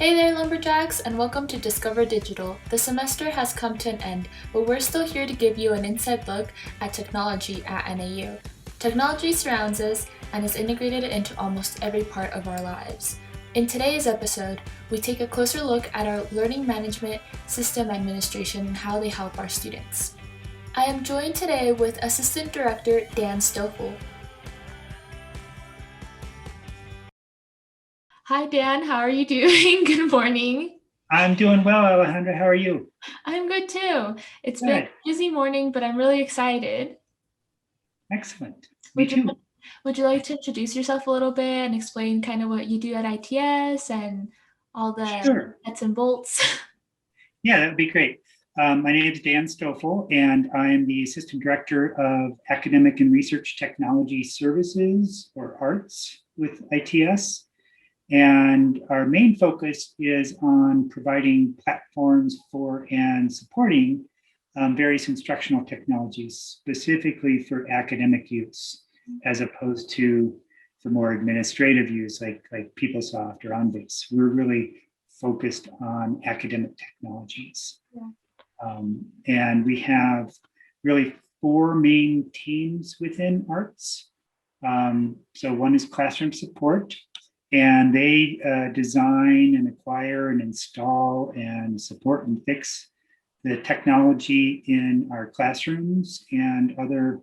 Hey there, Lumberjacks, and welcome to Discover Digital. The semester has come to an end, but we're still here to give you an inside look at technology at NAU. Technology surrounds us and is integrated into almost every part of our lives. In today's episode, we take a closer look at our learning management, system administration, and how they help our students. I am joined today with Assistant Director Dan Stoffel. Hi, Dan. How are you doing? Good morning. I'm doing well, Alejandra. How are you? I'm good too. It's been Good. a busy morning, but I'm really excited. Excellent. Me Would you too. would you like to introduce yourself a little bit and explain kind of what you do at ITS and all the Sure. nuts and bolts? Yeah, that would be great. My name is Dan Stoffel, and I am the Assistant Director of Academic and Research Technology Services, or ARTS, with ITS. And our main focus is on providing platforms for and supporting various instructional technologies, specifically for academic use, as opposed to for more administrative use like PeopleSoft or OnBase. We're really focused on academic technologies. Yeah. And we have really four main teams within ARTS. So one is classroom support, and they design and acquire and install and support and fix the technology in our classrooms and other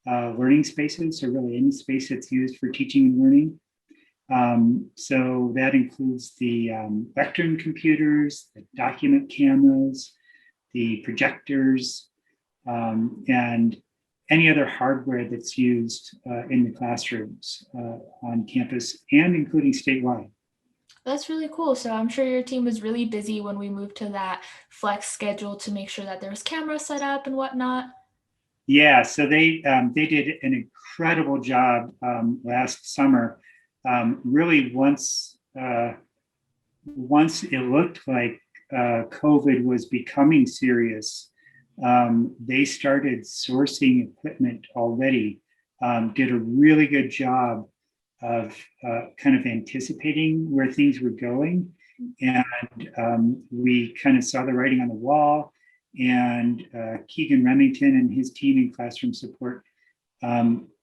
learning spaces, so really any space that's used for teaching and learning. So that includes the lectern computers, the document cameras, the projectors, and any other hardware that's used in the classrooms on campus and including statewide. That's really cool. So I'm sure your team was really busy when we moved to that flex schedule to make sure that there was cameras set up and whatnot. Yeah, so they did an incredible job last summer. Really, once it looked like COVID was becoming serious, they started sourcing equipment already. Did a really good job of kind of anticipating where things were going, and we kind of saw the writing on the wall. And Keegan Remington and his team in classroom support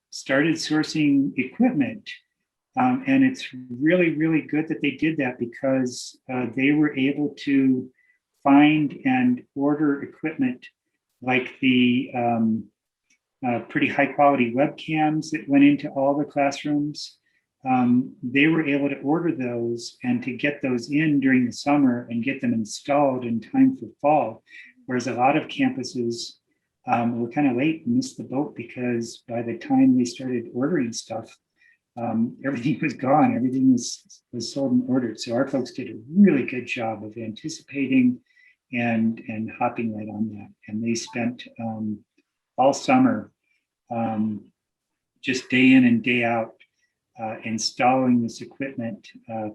started sourcing equipment. And it's really, really good that they did that because they were able to find and order equipment like the pretty high quality webcams that went into all the classrooms. They were able to order those and to get those in during the summer and get them installed in time for fall. Whereas a lot of campuses were kind of late and missed the boat because by the time they started ordering stuff, everything was gone. Everything was sold and ordered. So our folks did a really good job of anticipating and hopping right on that. And they spent all summer just day in and day out installing this equipment,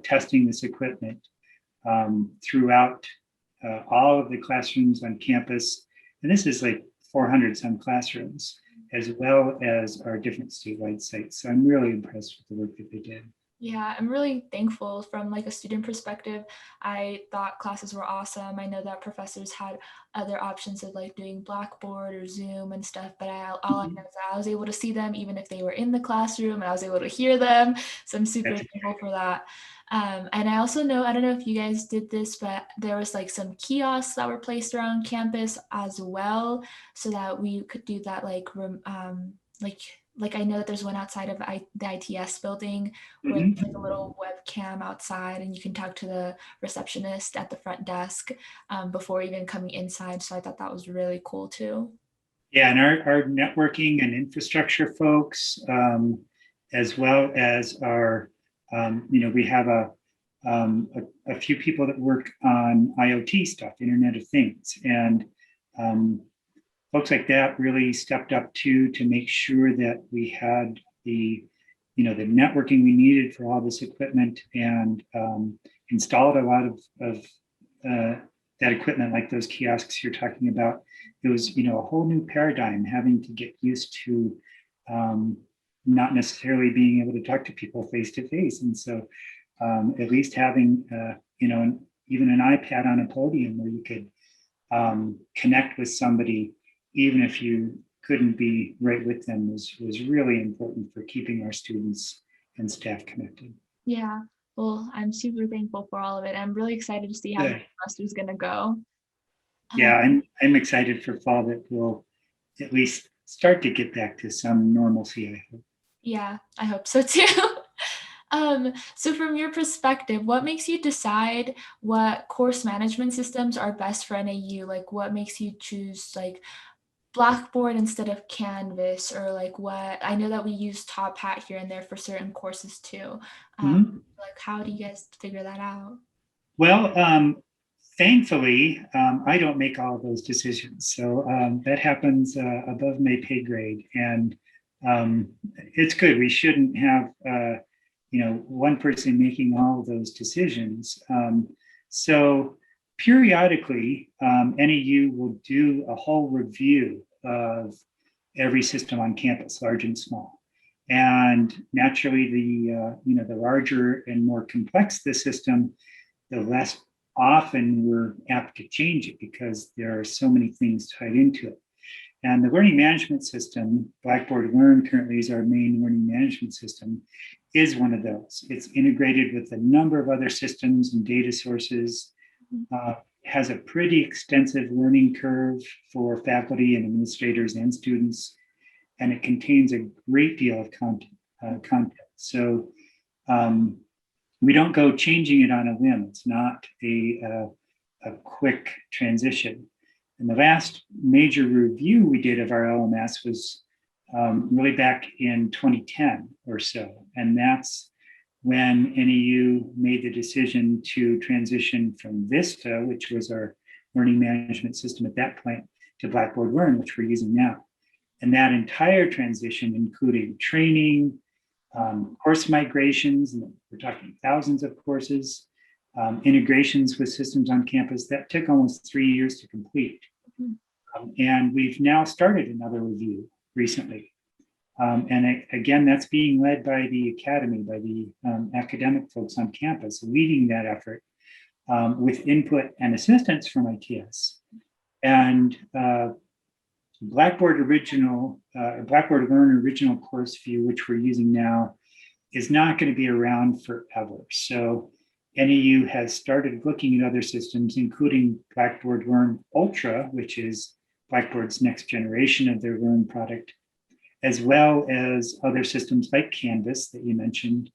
testing this equipment throughout all of the classrooms on campus. And this is like 400 some classrooms, as well as our different statewide sites. So I'm really impressed with the work that they did. Yeah, I'm really thankful from like a student perspective. I thought classes were awesome. I know that professors had other options of like doing Blackboard or Zoom and stuff, but all I know is that I was able to see them even if they were in the classroom and I was able to hear them. So I'm super That's thankful for that. And I also know, I don't know if you guys did this, but there was like some kiosks that were placed around campus as well, so that we could do that like like I know that there's one outside of the ITS building where there's like a little webcam outside and you can talk to the receptionist at the front desk before even coming inside. So I thought that was really cool too. Yeah, and our networking and infrastructure folks, as well as our, we have a few people that work on IoT stuff, Internet of Things, and folks like that really stepped up to make sure that we had the networking we needed for all this equipment, and installed a lot of that equipment, like those kiosks you're talking about. It was a whole new paradigm, having to get used to not necessarily being able to talk to people face to face, and so at least having even an iPad on a podium where you could connect with somebody, even if you couldn't be right with them, was really important for keeping our students and staff connected. Yeah. Well, I'm super thankful for all of it. I'm really excited to see how the Good. semester is going to go. Yeah, I'm excited for fall that we'll at least start to get back to some normalcy, I hope. Yeah, I hope so too. So from your perspective, what makes you decide what course management systems are best for NAU? Like what makes you choose like Blackboard instead of Canvas, or like what I know that we use Top Hat here and there for certain courses too. Mhm. Like how do you guys figure that out? Well, thankfully, I don't make all of those decisions. So that happens above my pay grade. And it's good. We shouldn't have, one person making all of those decisions. So periodically, NAU will do a whole review of every system on campus, large and small. And naturally, the larger and more complex the system, the less often we're apt to change it because there are so many things tied into it. And the learning management system, Blackboard Learn currently is our main learning management system, is one of those. It's integrated with a number of other systems and data sources, has a pretty extensive learning curve for faculty and administrators and students, and it contains a great deal of content. So we don't go changing it on a whim. It's not a quick transition. And the last major review we did of our LMS was really back in 2010 or so. And that's when NEU made the decision to transition from Vista, which was our learning management system at that point, to Blackboard Learn, which we're using now. And that entire transition included training, course migrations, and we're talking thousands of courses, integrations with systems on campus, that took almost 3 years to complete. And we've now started another review recently. Again, that's being led by the academy, by the academic folks on campus, leading that effort with input and assistance from ITS. And Blackboard Learn original course view, which we're using now, is not going to be around forever. So NEU has started looking at other systems, including Blackboard Learn Ultra, which is Blackboard's next generation of their Learn product, as well as other systems like Canvas that you mentioned,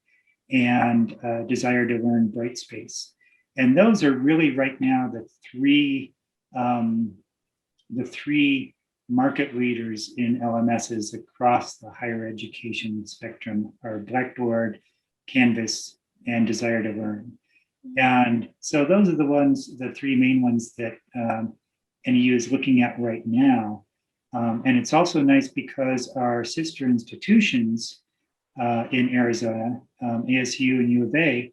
and Desire to Learn Brightspace. And those are really right now the three market leaders in LMSs across the higher education spectrum are Blackboard, Canvas, and Desire to Learn. And so those are the three main ones that NEU is looking at right now. And it's also nice because our sister institutions in Arizona, ASU and U of A,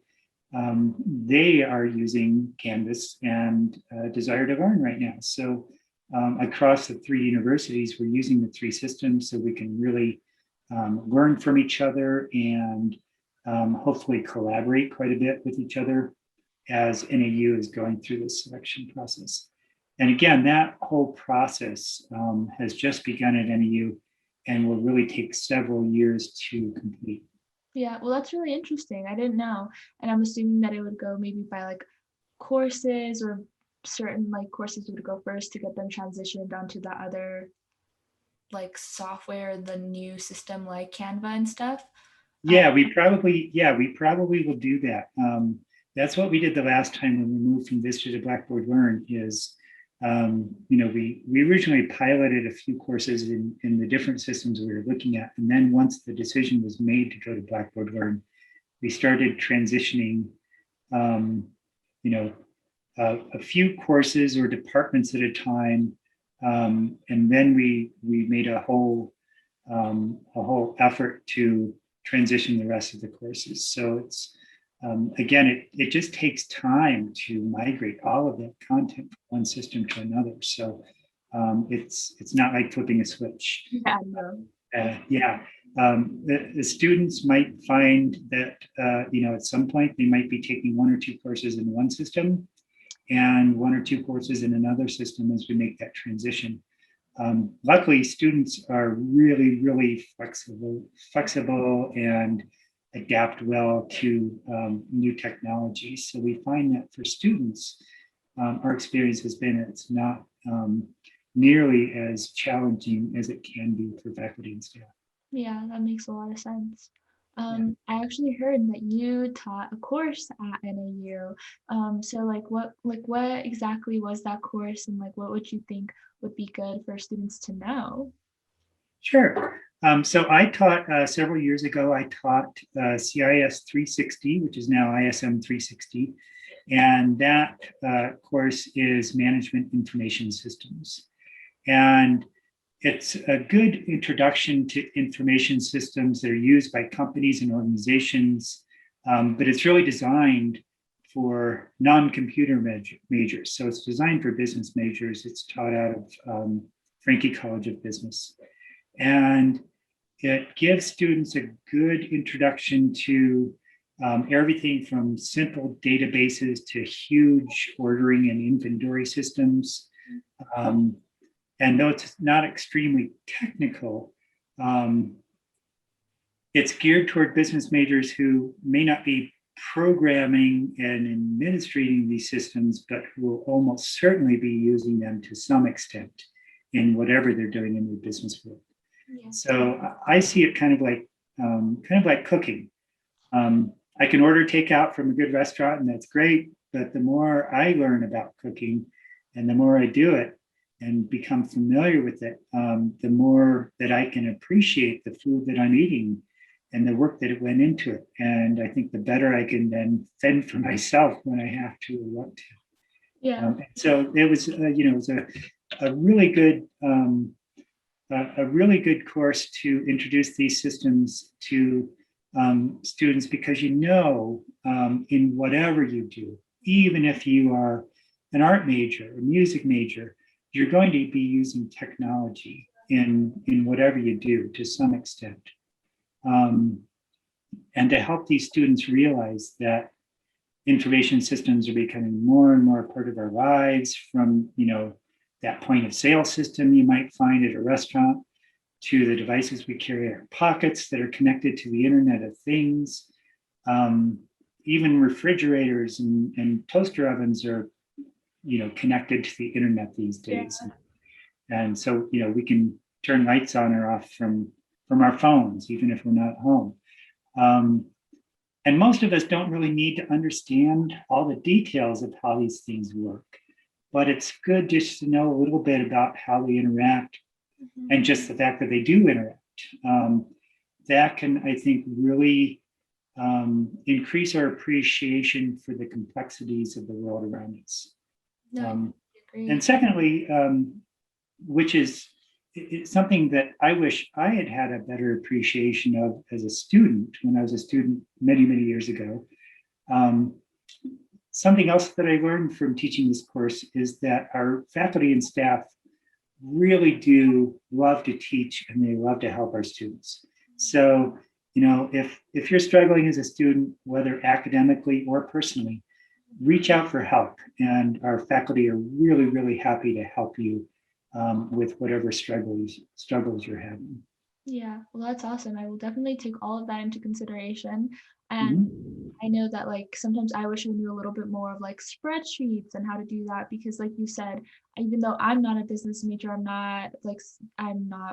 they are using Canvas and Desire to Learn right now. So across the three universities, we're using the three systems so we can really learn from each other and hopefully collaborate quite a bit with each other as NAU is going through this selection process. And again, that whole process has just begun at NAU and will really take several years to complete. Yeah, well, that's really interesting. I didn't know. And I'm assuming that it would go maybe by like courses, or certain like courses would go first to get them transitioned onto the other like software, the new system like Canva and stuff. Yeah, we probably will do that. That's what we did the last time when we moved from Vista to Blackboard Learn is, we originally piloted a few courses in the different systems we were looking at. And then once the decision was made to go to Blackboard Learn, we started transitioning, a few courses or departments at a time. And then we made a whole effort to transition the rest of the courses. So it's, again, it just takes time to migrate all of that content from one system to another. So it's not like flipping a switch. Yeah, no. The students might find that, at some point they might be taking one or two courses in one system and one or two courses in another system as we make that transition. Luckily, students are really, really flexible and adapt well to new technologies. So we find that for students, our experience has been it's not nearly as challenging as it can be for faculty and staff. Yeah, that makes a lot of sense. Yeah. I actually heard that you taught a course at NAU. So like what exactly was that course and like what would you think would be good for students to know? Sure. So I taught several years ago, I taught CIS 360, which is now ISM 360. And that course is Management Information Systems. And it's a good introduction to information systems that are used by companies and organizations, but it's really designed for non-computer majors. So it's designed for business majors. It's taught out of Franke College of Business. And it gives students a good introduction to everything from simple databases to huge ordering and inventory systems. And though it's not extremely technical, it's geared toward business majors who may not be programming and administrating these systems, but will almost certainly be using them to some extent in whatever they're doing in their business world. Yeah. So I see it kind of like cooking. I can order takeout from a good restaurant, and that's great. But the more I learn about cooking, and the more I do it and become familiar with it, the more that I can appreciate the food that I'm eating and the work that it went into it. And I think the better I can then fend for myself when I have to or want to. Yeah. So it was, it was a really good. A really good course to introduce these systems to students because in whatever you do, even if you are an art major, a music major, you're going to be using technology in whatever you do to some extent. And to help these students realize that information systems are becoming more and more part of our lives from, that point of sale system you might find at a restaurant to the devices we carry in our pockets that are connected to the Internet of Things. Even refrigerators and toaster ovens are, connected to the Internet these days. Yeah. And so, we can turn lights on or off from our phones, even if we're not home. And most of us don't really need to understand all the details of how these things work. But it's good just to know a little bit about how they interact and just the fact that they do interact. That can, I think, really increase our appreciation for the complexities of the world around us. And secondly, which is something that I wish I had a better appreciation of as a student when I was a student many, many years ago. Something else that I learned from teaching this course is that our faculty and staff really do love to teach and they love to help our students. So, if you're struggling as a student, whether academically or personally, reach out for help. And our faculty are really, really happy to help you with whatever struggles you're having. Yeah, well, that's awesome. I will definitely take all of that into consideration. And I know that like sometimes I wish I knew a little bit more of like spreadsheets and how to do that because like you said, even though I'm not a business major, I'm not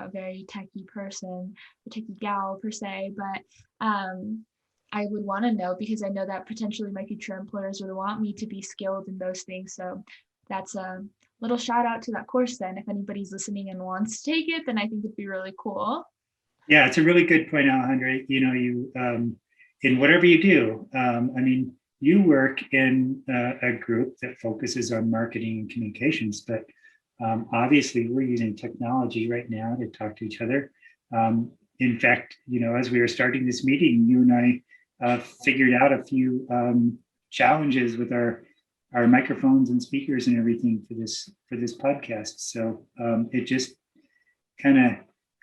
a very techie person, a techie gal per se, but I would want to know because I know that potentially my future employers would want me to be skilled in those things. So that's a little shout out to that course then. If anybody's listening and wants to take it, then I think it'd be really cool. Yeah, it's a really good point, Alejandra. You in whatever you do, you work in a group that focuses on marketing and communications, but obviously we're using technology right now to talk to each other. In fact, as we were starting this meeting, you and I figured out a few challenges with our microphones and speakers and everything for this podcast. So it just kind of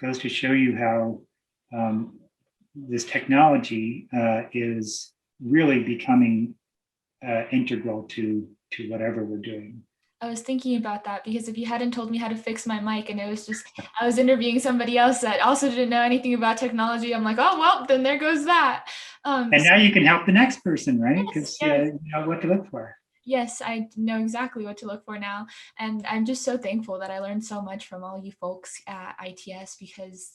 goes to show you how this technology is really becoming integral to to whatever we're doing. I was thinking about that because if you hadn't told me how to fix my mic and it was just, I was interviewing somebody else that also didn't know anything about technology, I'm like, oh, well, then there goes that. And now you can help the next person, right? Because yes. you know what to look for. Yes, I know exactly what to look for now. And I'm just so thankful that I learned so much from all you folks at ITS because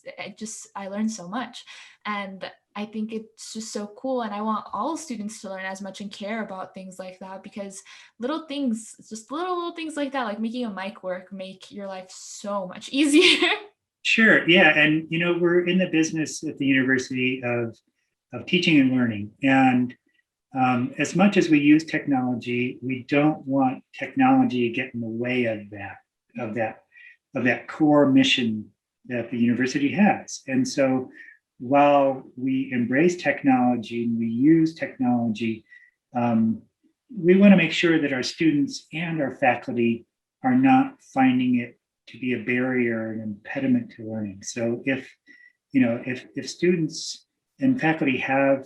I learned so much. And I think it's just so cool. And I want all students to learn as much and care about things like that because little things, just little things like that, like making a mic work, make your life so much easier. Sure. Yeah. And, you know, we're in the business at the university of teaching and learning. And as much as we use technology, we don't want technology to get in the way of that core mission that the university has. And so while we embrace technology and we use technology, we want to make sure that our students and our faculty are not finding it to be a barrier, an impediment to learning. So if students and faculty have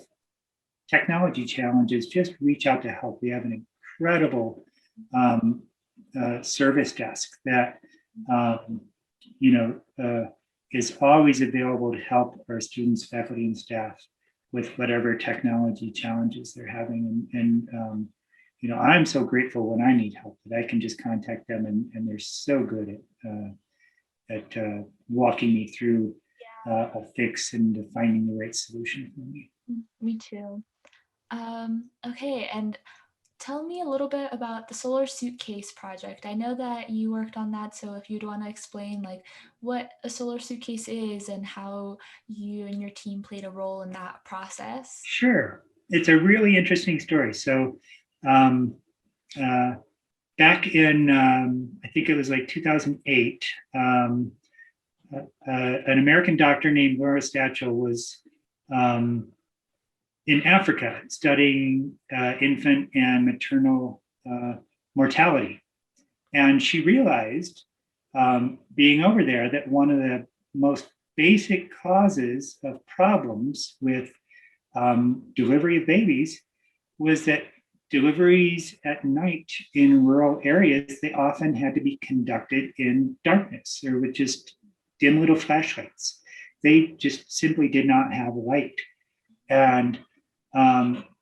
technology challenges, just reach out to help. We have an incredible service desk that is always available to help our students, faculty, and staff with whatever technology challenges they're having. And I'm so grateful when I need help that I can just contact them, and they're so good at walking me through a fix and finding the right solution for me. Me too. Okay, and tell me a little bit about the Solar Suitcase project. I know that you worked on that, so if you'd want to explain like what a solar suitcase is and how you and your team played a role in that process. Sure. It's a really interesting story. So um, back in, I think it was like 2008, an American doctor named Laura Stachel was in Africa studying infant and maternal mortality. And she realized, being over there, that one of the most basic causes of problems with delivery of babies was that deliveries at night in rural areas, they often had to be conducted in darkness or with just dim little flashlights. They just simply did not have light. And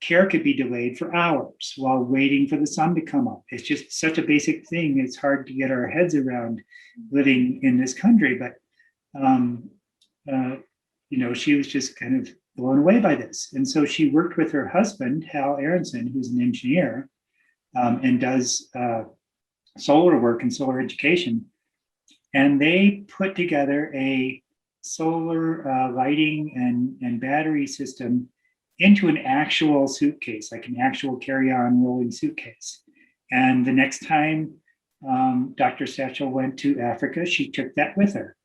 care could be delayed for hours while waiting for the sun to come up. It's just such a basic thing. It's hard to get our heads around living in this country, but she was just kind of blown away by this. And so she worked with her husband, Hal Aronson, who's an engineer and does solar work and solar education. And they put together a solar lighting and battery system into an actual suitcase, like an actual carry-on rolling suitcase. And the next time Dr. Stachel went to Africa, she took that with her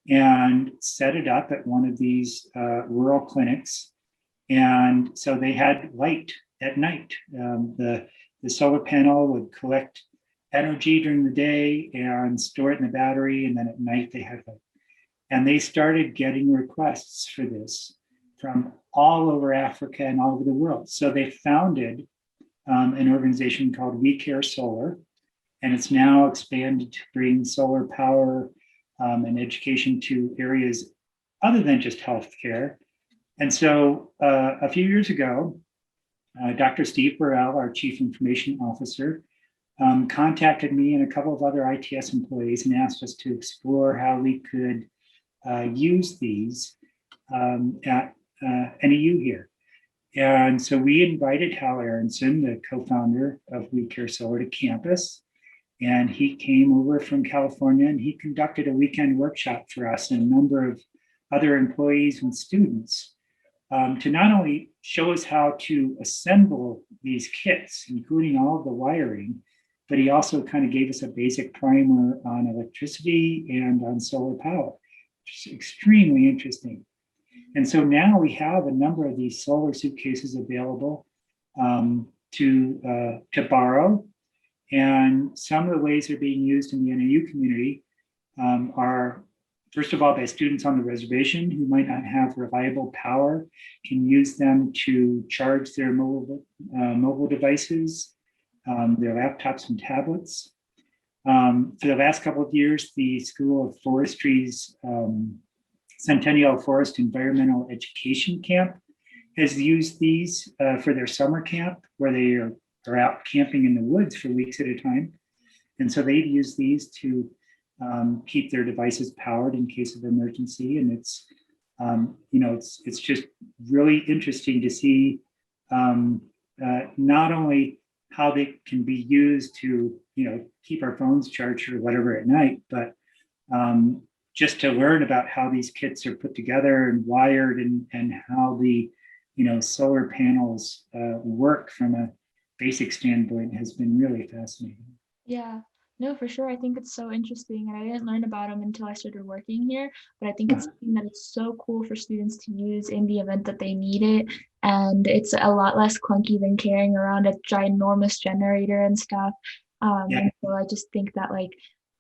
and set it up at one of these rural clinics. And so they had light at night. The solar panel would collect energy during the day and store it in the battery. And then at night they had light. And they started getting requests for this from all over Africa and all over the world. So they founded an organization called We Care Solar, and it's now expanded to bring solar power and education to areas other than just healthcare. And so a few years ago, Dr. Steve Burrell, our Chief Information Officer, contacted me and a couple of other ITS employees and asked us to explore how we could use these at NEU here. And so we invited Hal Aronson, the co-founder of We Care Solar, to campus. And he came over from California and he conducted a weekend workshop for us and a number of other employees and students to not only show us how to assemble these kits, including all of the wiring, but he also kind of gave us a basic primer on electricity and on solar power, which is extremely interesting. And so now we have a number of these solar suitcases available to borrow. And some of the ways they're being used in the NAU community are, first of all, by students on the reservation who might not have reliable power, can use them to charge their mobile devices. their laptops and tablets. For the last couple of years, the School of Forestry's Centennial Forest Environmental Education Camp has used these for their summer camp, where they are out camping in the woods for weeks at a time. And so they've used these to keep their devices powered in case of emergency. And it's, it's just really interesting to see not only how they can be used to, keep our phones charged or whatever at night, but just to learn about how these kits are put together and wired, and how the, solar panels work from a basic standpoint has been really fascinating. Yeah, no, for sure. I think it's so interesting, and I didn't learn about them until I started working here. But I think it's something that is so cool for students to use in the event that they need it, and it's a lot less clunky than carrying around a ginormous generator and stuff. Yeah. And so I just think that like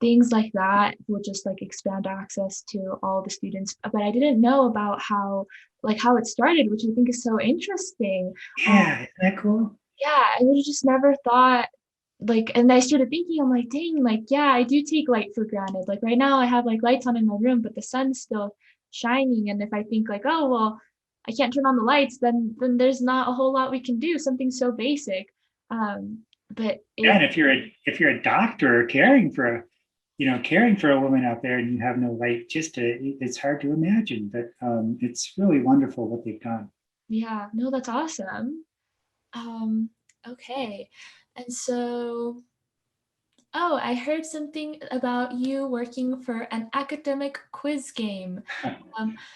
things like that will just like expand access to all the students. But I didn't know about how it started, which I think is so interesting. Yeah, isn't that cool? Yeah, I would have just never thought, like, and I started thinking, I'm like, dang, like, yeah, I do take light for granted. Like right now I have like lights on in my room, but the sun's still shining. And if I think like, oh well, I can't turn on the lights, then there's not a whole lot we can do, something so basic. But Yeah, and if you're a doctor caring for a woman out there and you have no light, it's hard to imagine. But it's really wonderful what they've done. yeah, no, that's awesome. Um, okay. And so, oh, I heard something about you working for an academic quiz game.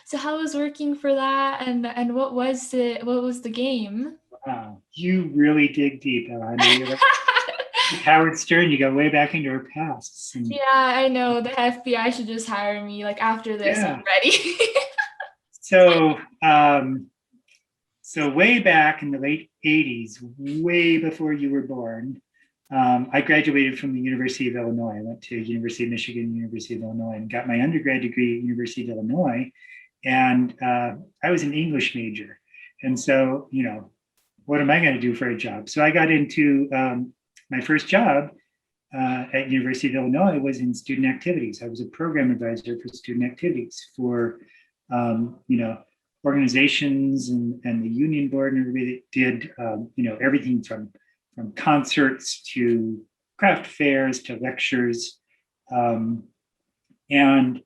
So how was working for that, and what was it? What was the game? Wow, you really dig deep, Alejandra. You're like Howard Stern. You go way back into her pasts. And Yeah, I know the FBI should just hire me. Like after this, yeah, I'm ready. so so way back in the late '80s, way before you were born, I graduated from the University of Illinois. I went to University of Michigan, University of Illinois, and got my undergrad degree at University of Illinois. And I was an English major. And so, what am I going to do for a job? So I got into my first job at University of Illinois was in student activities. I was a program advisor for student activities for, organizations and the union board and everybody that did, everything from concerts to craft fairs to lectures. And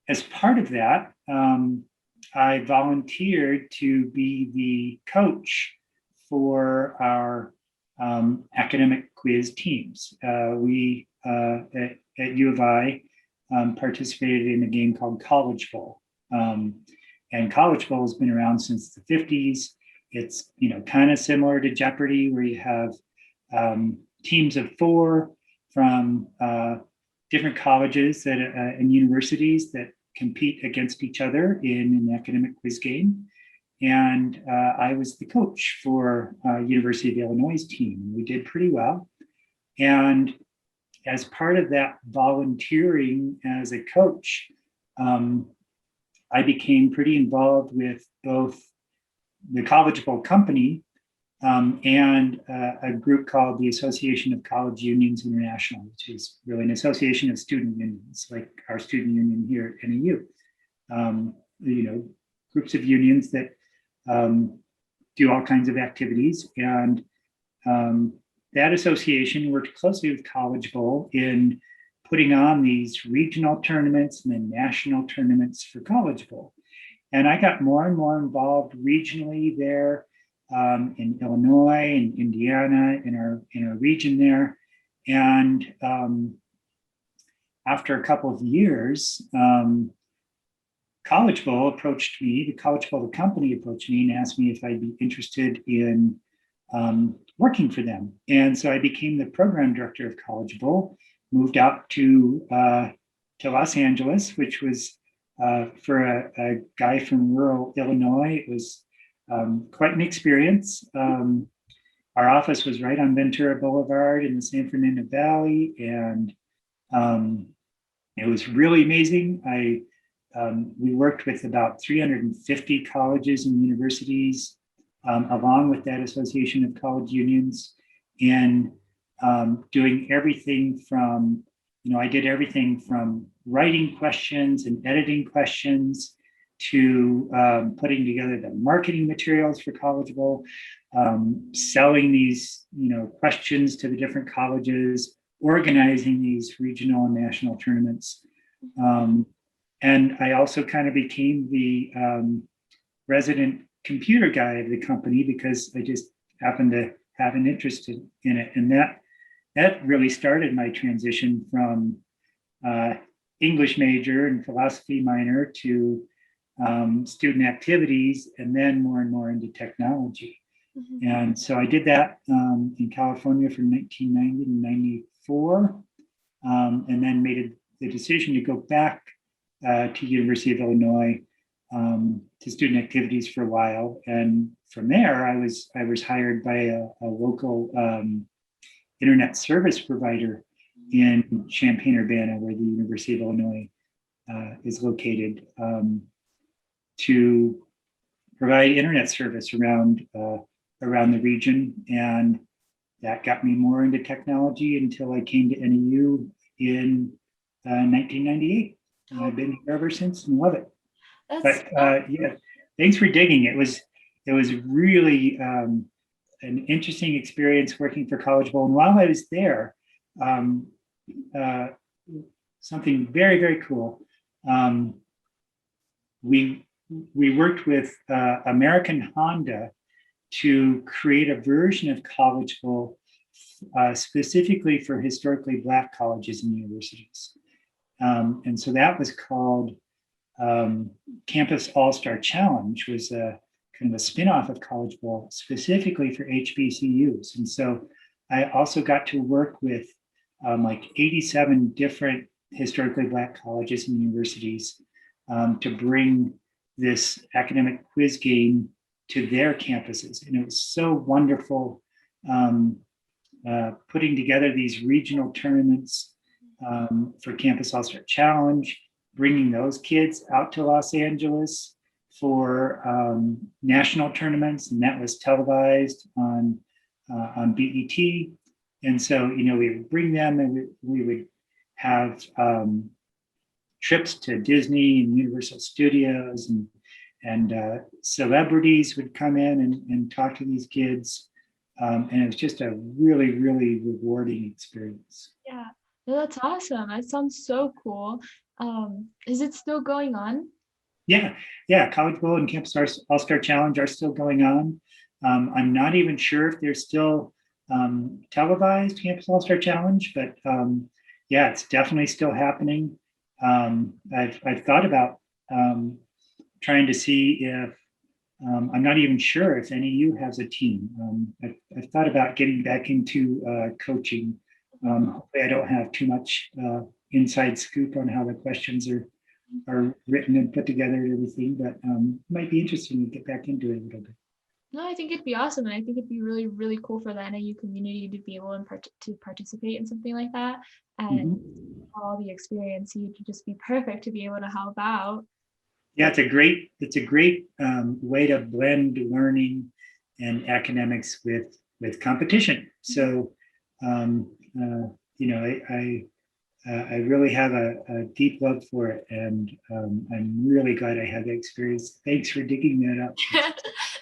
as part of that, I volunteered to be the coach for our academic quiz teams. We at U of I participated in a game called College Bowl. And College Bowl has been around since the 50s. It's kind of similar to Jeopardy, where you have teams of 4 from different colleges and universities that compete against each other in an academic quiz game. And I was the coach for University of Illinois' team. We did pretty well. And as part of that volunteering as a coach, I became pretty involved with both the College Bowl company and a group called the Association of College Unions International, which is really an association of student unions, like our student union here at NAU. Groups of unions that do all kinds of activities. And that association worked closely with College Bowl in putting on these regional tournaments and then national tournaments for College Bowl. And I got more and more involved regionally there in Illinois and Indiana, in our region there. And after a couple of years, College Bowl approached me, the College Bowl, the company approached me and asked me if I'd be interested in working for them. And so I became the program director of College Bowl, moved out to Los Angeles, which was for a guy from rural Illinois. It was quite an experience. Our office was right on Ventura Boulevard in the San Fernando Valley, and it was really amazing. We worked with about 350 colleges and universities, along with that Association of College Unions, in doing everything from, I did everything from writing questions and editing questions to putting together the marketing materials for College Bowl, selling these, questions to the different colleges, organizing these regional and national tournaments. And I also kind of became the resident computer guy of the company because I just happened to have an interest in it. And that really started my transition from English major and philosophy minor to student activities, and then more and more into technology. Mm-hmm. And so I did that in California from 1990 to 94, and then made the decision to go back to University of Illinois to student activities for a while. And from there, I was hired by a local internet service provider in Champaign-Urbana, where the University of Illinois is located, to provide internet service around the region. And that got me more into technology until I came to NAU in 1998. And I've been here ever since and love it. Yeah, thanks for digging. It was really an interesting experience working for College Bowl. And while I was there, something very, very cool. We worked with American Honda to create a version of College Bowl specifically for historically Black colleges and universities. And so that was called Campus AllStar Challenge, was a kind of a spin-off of College Bowl specifically for HBCUs. And so I also got to work with like 87 different historically Black colleges and universities to bring this academic quiz game to their campuses. And it was so wonderful putting together these regional tournaments for Campus All-Star Challenge, bringing those kids out to Los Angeles for national tournaments, and that was televised on BET. And so, we would bring them, and we would have trips to Disney and Universal Studios, and celebrities would come in and talk to these kids. And it was just a really, really rewarding experience. Yeah, no, that's awesome. That sounds so cool. Is it still going on? Yeah. College Bowl and Campus All-Star Challenge are still going on. I'm not even sure if they're still televised, Campus All-Star Challenge, but yeah, it's definitely still happening. I've thought about trying to see if I'm not even sure if NAU has a team. I've thought about getting back into coaching. Hopefully I don't have too much inside scoop on how the questions are written and put together and everything, but it might be interesting to get back into it a little bit. No, I think it'd be awesome. And I think it'd be really, really cool for the NAU community to be able to participate in something like that. And all the experience, you'd just be perfect to be able to help out. Yeah, it's a great way to blend learning and academics with competition. So, I really have a deep love for it, and I'm really glad I had that experience. Thanks for digging that up.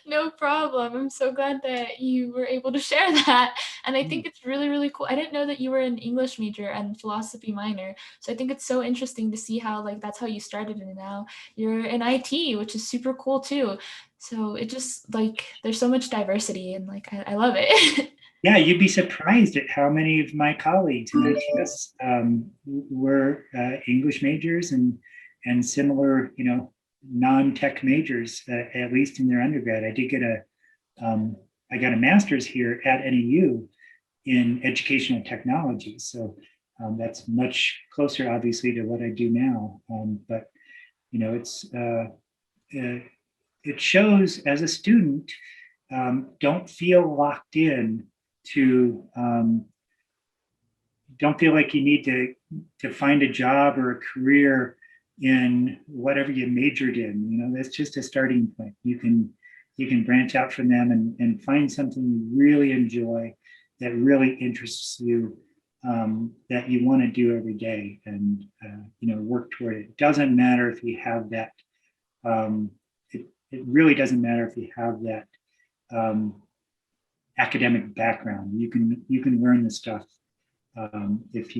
No problem. I'm so glad that you were able to share that. And I think it's really, really cool. I didn't know that you were an English major and philosophy minor. So I think it's so interesting to see how that's how you started, and now you're in IT, which is super cool too. So it just there's so much diversity, and I love it. Yeah, you'd be surprised at how many of my colleagues in ITS were English majors and similar, non-tech majors, at least in their undergrad. I did get I got a master's here at NAU in educational technology. So that's much closer, obviously, to what I do now. But it shows as a student, don't feel locked in to don't feel like you need to find a job or a career in whatever you majored in. That's just a starting point. You can branch out from them and find something you really enjoy that really interests you, that you want to do every day, and work toward it. It doesn't matter if you have that. It really doesn't matter if you have that academic background. You can learn the stuff if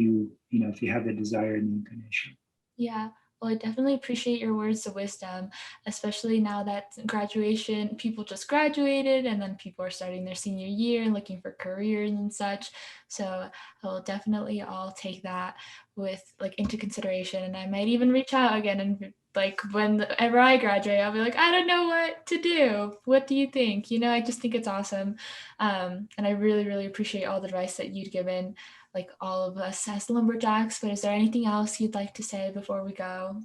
if you have the desire and the inclination. Yeah. Well, I definitely appreciate your words of wisdom, especially now that graduation, people just graduated and then people are starting their senior year and looking for careers and such. So I will definitely all take that with like into consideration. And I might even reach out again and like whenever I graduate, I'll be like, I don't know what to do. What do you think? I just think it's awesome. And I really, really appreciate all the advice that you'd given like all of us as lumberjacks, but is there anything else you'd like to say before we go?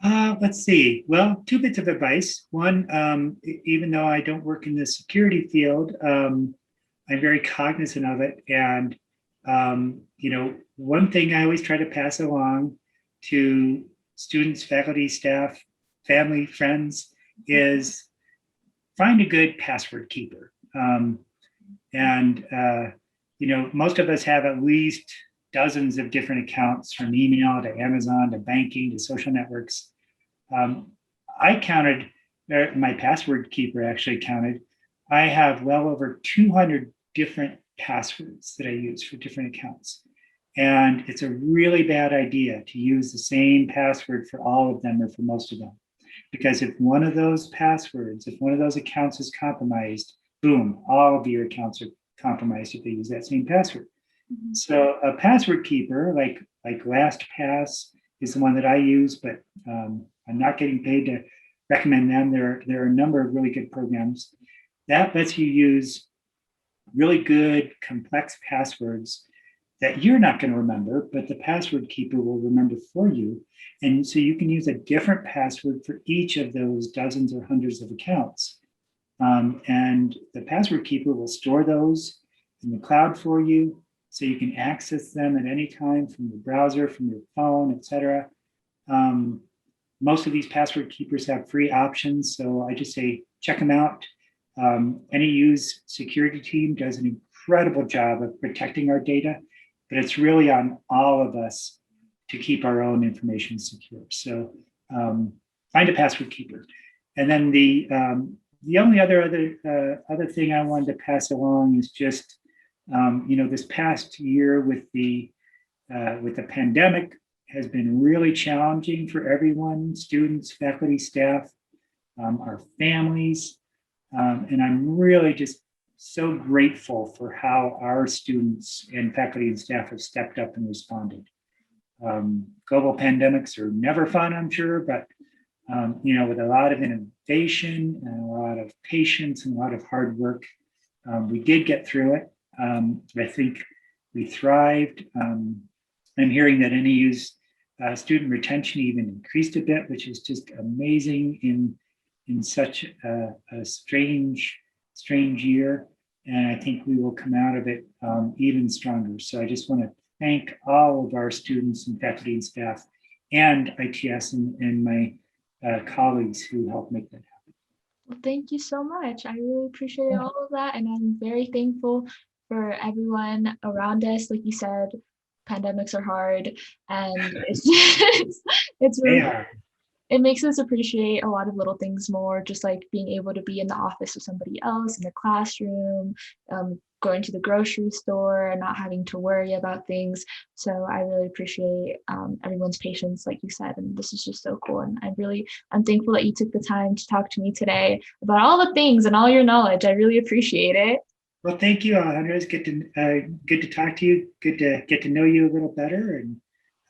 Let's see. Well, two bits of advice. One, even though I don't work in the security field, I'm very cognizant of it. And, one thing I always try to pass along to students, faculty, staff, family, friends is find a good password keeper. Most of us have at least dozens of different accounts, from email to Amazon to banking to social networks. I counted, my password keeper actually counted, I have well over 200 different passwords that I use for different accounts. And it's a really bad idea to use the same password for all of them or for most of them. Because if one of those passwords, if one of those accounts is compromised, boom, all of your accounts are compromised if they use that same password. Mm-hmm. So a password keeper like LastPass is the one that I use, but I'm not getting paid to recommend them. There are a number of really good programs that lets you use really good, complex passwords that you're not going to remember, but the password keeper will remember for you. And so you can use a different password for each of those dozens or hundreds of accounts. And the password keeper will store those in the cloud for you, so you can access them at any time from your browser, from your phone, etc. Most of these password keepers have free options, so I just say check them out. NEU's security team does an incredible job of protecting our data, but it's really on all of us to keep our own information secure. So find a password keeper. And then the only other thing I wanted to pass along is just this past year with the pandemic has been really challenging for everyone, students, faculty, staff, our families. And I'm really just so grateful for how our students and faculty and staff have stepped up and responded. Global pandemics are never fun, I'm sure, but with a lot of innovation and a lot of patience and a lot of hard work, we did get through it. I think we thrived. I'm hearing that NEU's student retention even increased a bit, which is just amazing in such a strange year. And I think we will come out of it even stronger. So I just want to thank all of our students and faculty and staff and ITS and my colleagues who helped make that happen. Well, thank you so much. I really appreciate all of that. And I'm very thankful for everyone around us. Like you said, pandemics are hard, and it's really, it makes us appreciate a lot of little things more, just like being able to be in the office with somebody else, in the classroom, going to the grocery store and not having to worry about things. So I really appreciate everyone's patience, like you said, and this is just so cool. And I'm thankful that you took the time to talk to me today about all the things and all your knowledge. I really appreciate it. Well, thank you, Alejandra. It's good to talk to you. Good to get to know you a little better.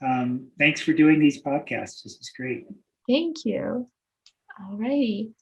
And thanks for doing these podcasts. This is great. Thank you. All righty.